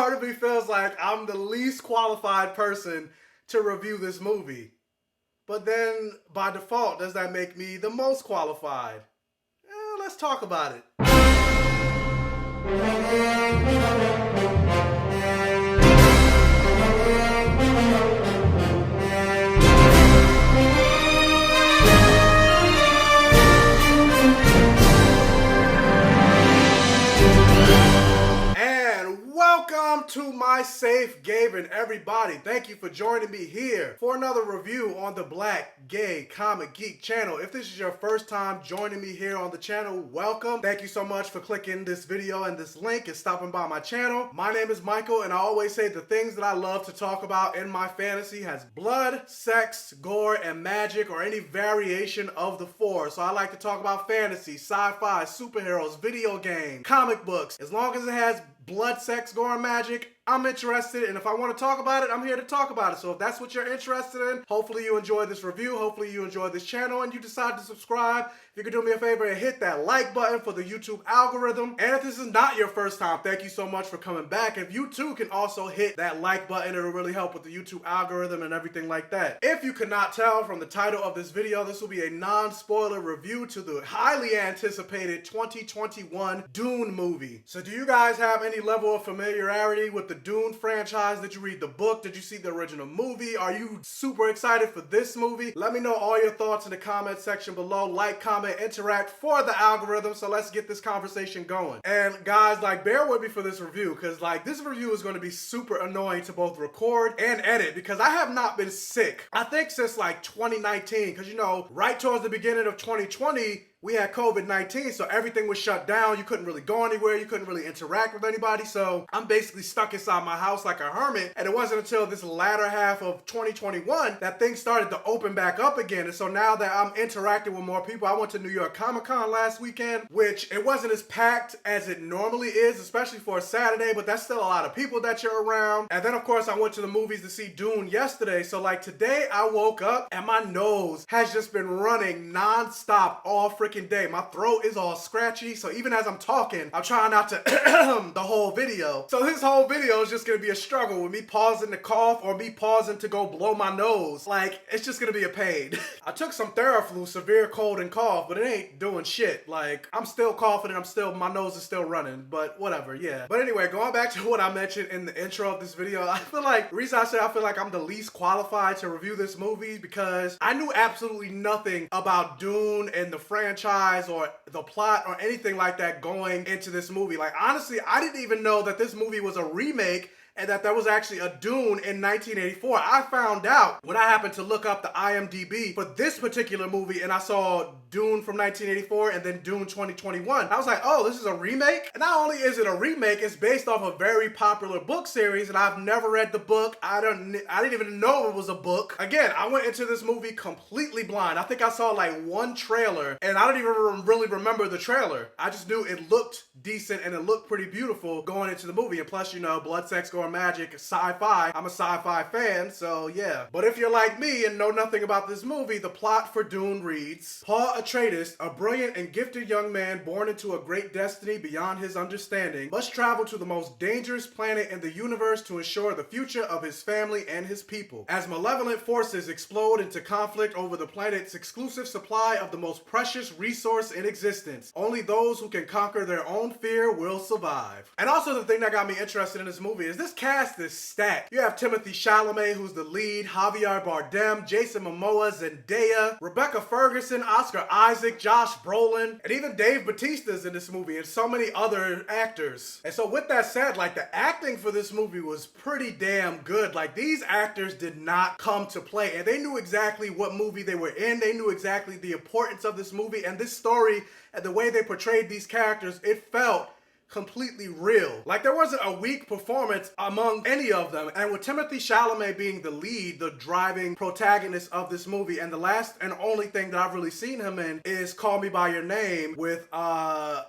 part of me feels like I'm the least qualified person to review this movie. But then, by default, does that make me the most qualified? Let's talk about it. Welcome to my safe haven, everybody. Thank you for joining me here for another review on the Black Gay Comic Geek channel. If this is your first time joining me here on the channel, welcome. Thank you so much for clicking this video and this link and stopping by my channel. My name is Michael, and I always say the things that I love to talk about in my fantasy has blood, sex, gore, and magic, or any variation of the four. So I like to talk about fantasy, sci-fi, superheroes, video games, comic books. As long as it has blood, sex, gore, and magic, I'm interested, and if I want to talk about it, I'm here to talk about it. So if that's what you're interested in, hopefully you enjoy this review, hopefully you enjoy this channel, and you decide to subscribe. If you could do me a favor and hit that like button for the YouTube algorithm. And if this is not your first time, thank you so much for coming back. If you too can also hit that like button, it'll really help with the YouTube algorithm and everything like that. If you could not tell from the title of this video, this will be a non-spoiler review to the highly anticipated 2021 Dune movie. So do you guys have any level of familiarity with the Dune franchise? Did you read the book? Did you see the original movie? Are you super excited for this movie? Let me know all your thoughts in the comment section below. Like, comment, interact for the algorithm. So let's get this conversation going. And guys, like, bear with me for this review, because like this review is going to be super annoying to both record and edit, because I have not been sick, I think, since like 2019, because you know, right towards the beginning of 2020, we had COVID-19, so everything was shut down. You couldn't really go anywhere. You couldn't really interact with anybody. So I'm basically stuck inside my house like a hermit. And it wasn't until this latter half of 2021 that things started to open back up again. And so now that I'm interacting with more people, I went to New York Comic-Con last weekend, which it wasn't as packed as it normally is, especially for a Saturday, but that's still a lot of people that you're around. And then of course I went to the movies to see Dune yesterday. So like today I woke up and my nose has just been running non-stop all freaking day. My throat is all scratchy, so even as I'm talking, I'm trying not to the whole video. So this whole video is just gonna be a struggle with me pausing to cough or me pausing to go blow my nose. Like, it's just gonna be a pain. I took some Theraflu, severe cold and cough, but it ain't doing shit. Like, I'm still coughing and my nose is still running, but whatever, yeah. But anyway, going back to what I mentioned in the intro of this video, I feel like, the reason I say I feel like I'm the least qualified to review this movie, because I knew absolutely nothing about Dune and the franchise or the plot or anything like that going into this movie. Like, honestly, I didn't even know that this movie was a remake and that there was actually a Dune in 1984. I found out when I happened to look up the IMDb for this particular movie, and I saw Dune from 1984 and then Dune 2021. I was like, oh, this is a remake? And not only is it a remake, it's based off a very popular book series, and I've never read the book. I didn't even know it was a book. Again, I went into this movie completely blind. I think I saw like one trailer, and I don't even really remember the trailer. I just knew it looked decent and it looked pretty beautiful going into the movie. And plus, you know, blood, sex, gore, magic, sci-fi. I'm a sci-fi fan, so yeah. But if you're like me and know nothing about this movie, the plot for Dune reads: Paul Atreides, a brilliant and gifted young man born into a great destiny beyond his understanding, must travel to the most dangerous planet in the universe to ensure the future of his family and his people. As malevolent forces explode into conflict over the planet's exclusive supply of the most precious resource in existence, only those who can conquer their own fear will survive. And also, the thing that got me interested in this movie is this cast is stacked. You have Timothée Chalamet, who's the lead, Javier Bardem, Jason Momoa, Zendaya, Rebecca Ferguson, Oscar Isaac, Josh Brolin, and even Dave Bautista's in this movie, and so many other actors. And so with that said, like, the acting for this movie was pretty damn good. Like, these actors did not come to play, and they knew exactly what movie they were in. They knew exactly the importance of this movie and this story, and the way they portrayed these characters, it felt completely real. Like, there wasn't a weak performance among any of them. And with Timothée Chalamet being the lead, the driving protagonist of this movie, and the last and only thing that I've really seen him in is Call Me By Your Name with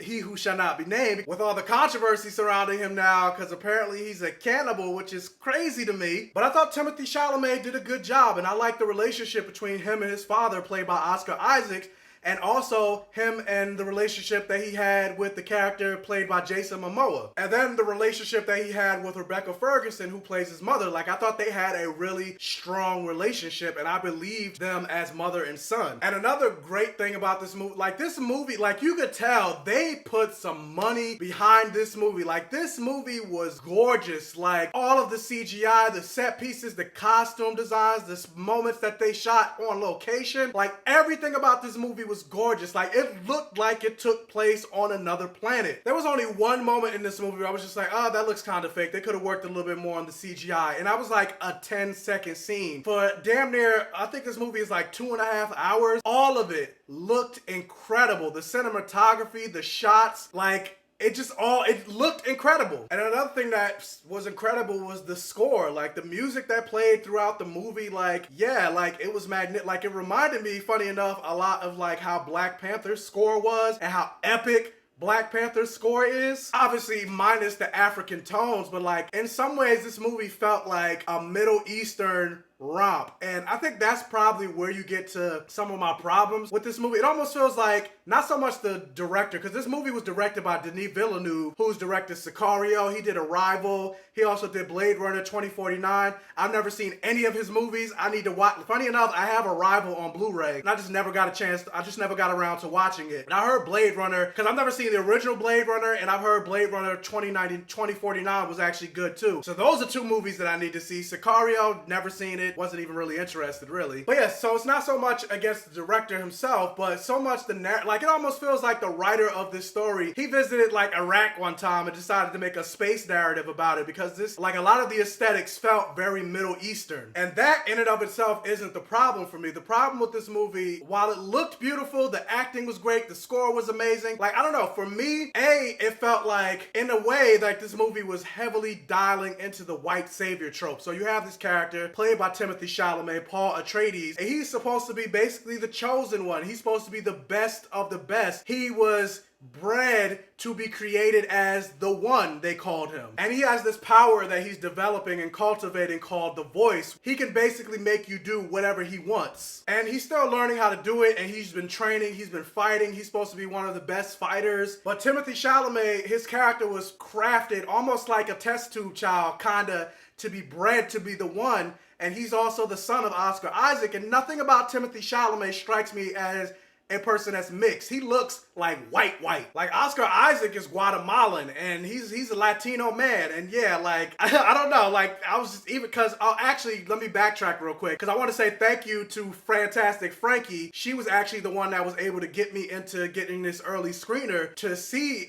He Who Shall Not Be Named, with all the controversy surrounding him now, because apparently he's a cannibal, which is crazy to me. But I thought Timothée Chalamet did a good job, and I like the relationship between him and his father, played by Oscar Isaac. and also him and the relationship that he had with the character played by Jason Momoa. And then the relationship that he had with Rebecca Ferguson, who plays his mother. Like, I thought they had a really strong relationship, and I believed them as mother and son. And another great thing about this movie, like you could tell they put some money behind this movie. Like, this movie was gorgeous. Like, all of the CGI, the set pieces, the costume designs, the moments that they shot on location, like everything about this movie was gorgeous. Like, it looked like it took place on another planet. There was only one moment in this movie where I was just like, oh, that looks kind of fake. They could have worked a little bit more on the CGI. And that was like a 10-second scene. For damn near, I think this movie is like 2.5 hours. All of it looked incredible. The cinematography, the shots, like, it looked incredible. And another thing that was incredible was the score. Like, the music that played throughout the movie, like, yeah, like, it was magnetic. Like, it reminded me, funny enough, a lot of like how Black Panther's score was and how epic Black Panther's score is. Obviously minus the African tones, but like in some ways this movie felt like a Middle Eastern romp. And I think that's probably where you get to some of my problems with this movie. It almost feels like, not so much the director, because this movie was directed by Denis Villeneuve, who's directed Sicario. He did Arrival. He also did Blade Runner 2049. I've never seen any of his movies. I need to watch. Funny enough, I have Arrival on Blu-ray, and I just never got around to watching it. And I heard Blade Runner, because I've never seen the original Blade Runner, and I've heard Blade Runner 2049 was actually good too. So those are two movies that I need to see. Sicario, never seen it. Wasn't even really interested, really. But yeah, so it's not so much against the director himself, but so much the like, it almost feels like the writer of this story, he visited like Iraq one time and decided to make a space narrative about it, because this, like, a lot of the aesthetics felt very Middle Eastern. And that in and of itself isn't the problem for me. The problem with this movie, while it looked beautiful, the acting was great, the score was amazing. Like, I don't know, for me, it felt like, in a way, like this movie was heavily dialing into the white savior trope. So you have this character played by Timothy Chalamet, Paul Atreides, and he's supposed to be basically the chosen one. He's supposed to be the best of the best. He was bred to be created as the one, they called him. And he has this power that he's developing and cultivating called the voice. He can basically make you do whatever he wants. And he's still learning how to do it, and he's been training, he's been fighting, he's supposed to be one of the best fighters. But Timothy Chalamet, his character was crafted almost like a test tube child, kinda, to be bred to be the one. And he's also the son of Oscar Isaac, and nothing about Timothy Chalamet strikes me as a person that's mixed. He looks like white. Like, Oscar Isaac is Guatemalan, and he's a Latino man. And yeah, like, I don't know, like, I was just, even because, actually, let me backtrack real quick, because I want to say thank you to Fantastic Frankie. She was actually the one that was able to get me into getting this early screener to see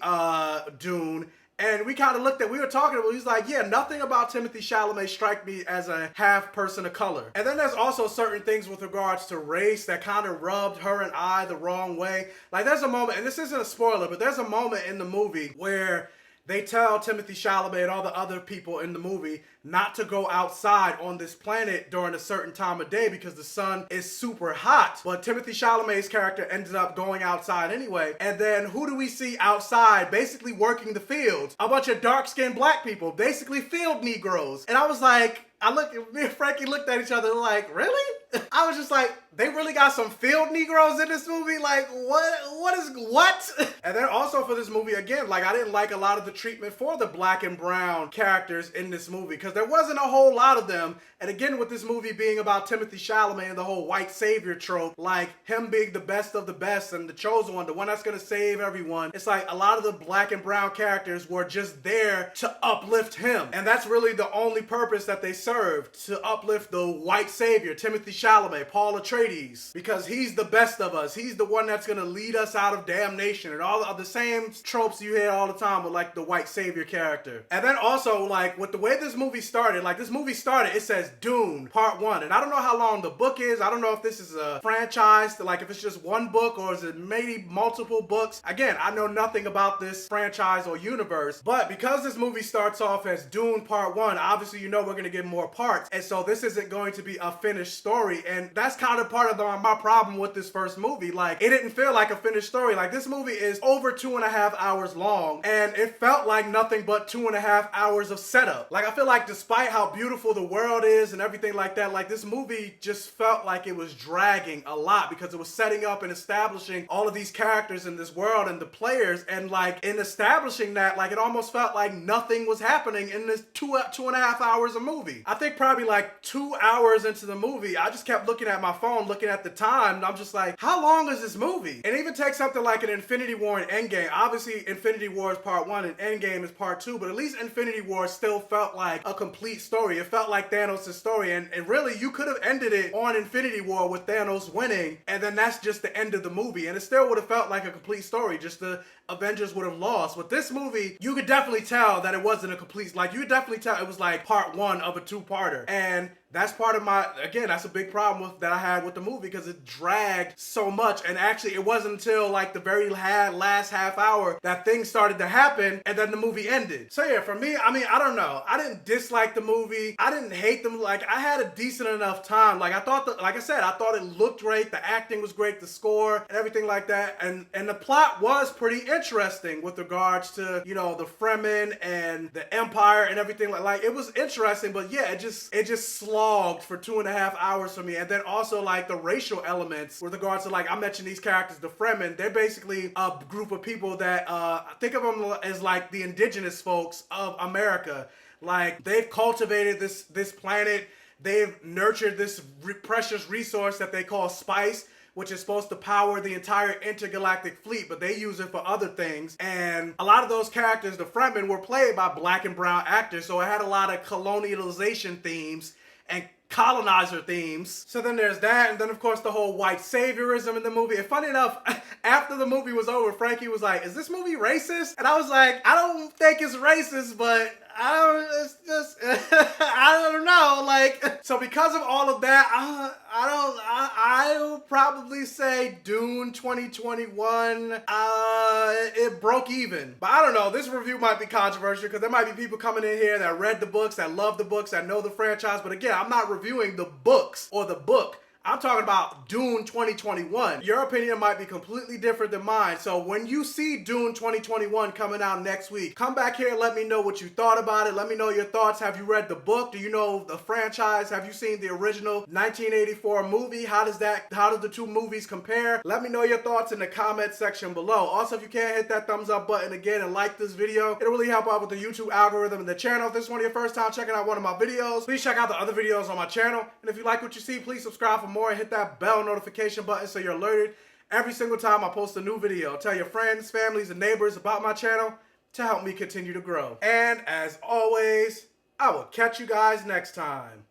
Dune. And we kind of we were talking about, he's like, yeah, nothing about Timothy Chalamet strike me as a half person of color. And then there's also certain things with regards to race that kind of rubbed her and I the wrong way. Like, there's a moment, and this isn't a spoiler, but there's a moment in the movie where they tell Timothy Chalamet and all the other people in the movie not to go outside on this planet during a certain time of day because the sun is super hot. But Timothy Chalamet's character ended up going outside anyway. And then who do we see outside basically working the fields? A bunch of dark-skinned black people, basically field Negroes. And I was like, me and Frankie looked at each other like, really? I was just like, they really got some field Negroes in this movie? Like, what? And then also for this movie, again, like, I didn't like a lot of the treatment for the black and brown characters in this movie, because there wasn't a whole lot of them. And again, with this movie being about Timothy Chalamet and the whole white savior trope, like him being the best of the best and the chosen one, the one that's gonna save everyone, it's like a lot of the black and brown characters were just there to uplift him. And that's really the only purpose that they served, to uplift the white savior, Timothy Chalamet, Paul Atreides, because he's the best of us. He's the one that's gonna lead us out of damnation, and all of the same tropes you hear all the time with like the white savior character. And then also, like, with the way this movie started, it says Dune Part 1, and I don't know how long the book is. I don't know if this is a franchise, like if it's just one book or is it maybe multiple books. Again, I know nothing about this franchise or universe, but because this movie starts off as Dune Part 1, obviously you know we're gonna get more parts, and so this isn't going to be a finished story. story, and that's kind of part of my problem with this first movie. Like, it didn't feel like a finished story. Like, this movie is over 2.5 hours long, and it felt like nothing but 2.5 hours of setup. Like, I feel like despite how beautiful the world is and everything like that, like, this movie just felt like it was dragging a lot because it was setting up and establishing all of these characters in this world and the players, and like in establishing that, like, it almost felt like nothing was happening in this 2.5 hours of movie. I think probably like 2 hours into the movie, I just kept looking at my phone, looking at the time, and I'm just like, how long is this movie? And even take something like an Infinity War and Endgame. Obviously, Infinity War is part 1 and Endgame is part 2, but at least Infinity War still felt like a complete story. It felt like Thanos' story, and really, you could have ended it on Infinity War with Thanos winning, and then that's just the end of the movie, and it still would have felt like a complete story, just the Avengers would have lost. With this movie, you could definitely tell that it wasn't a complete, like, you could definitely tell it was like part 1 of a 2-parter, and that's part of my, again, that's a big problem that I had with the movie, because it dragged so much, and actually it wasn't until like the very last half hour that things started to happen, and then the movie ended. So yeah, for me, I mean, I don't know. I didn't dislike the movie. I didn't hate them. Like, I had a decent enough time. Like, I thought that, like I said, I thought it looked great. The acting was great, the score, and everything like that, and the plot was pretty interesting with regards to, you know, the Fremen and the Empire and everything. Like, it was interesting, but yeah, it just slogged for 2.5 hours for me. And then also like the racial elements with regards to, like, I mentioned these characters, the Fremen, they're basically a group of people that think of them as like the indigenous folks of America. Like, they've cultivated this planet, they've nurtured this precious resource that they call spice, which is supposed to power the entire intergalactic fleet, but they use it for other things. And a lot of those characters, the Fremen, were played by black and brown actors, so it had a lot of colonialization themes and colonizer themes. So then there's that, and then of course the whole white saviorism in the movie. And funny enough, after the movie was over, Frankie was like, is this movie racist? And I was like, I don't think it's racist, but I don't know, like, so because of all of that, I'll probably say Dune 2021, it broke even. But I don't know, this review might be controversial because there might be people coming in here that read the books, that love the books, that know the franchise, but again, I'm not reviewing the books or the book. I'm talking about Dune 2021. Your opinion might be completely different than mine. So when you see Dune 2021 coming out next week, come back here and let me know what you thought about it. Let me know your thoughts. Have you read the book? Do you know the franchise? Have you seen the original 1984 movie? How do the two movies compare? Let me know your thoughts in the comment section below. Also, if you can, hit that thumbs up button again and like this video. It'll really help out with the YouTube algorithm and the channel. If this is one of your first time checking out one of my videos, please check out the other videos on my channel. And if you like what you see, please subscribe for more and hit that bell notification button so you're alerted every single time I post a new video. Tell your friends, families, and neighbors about my channel to help me continue to grow. And as always, I will catch you guys next time.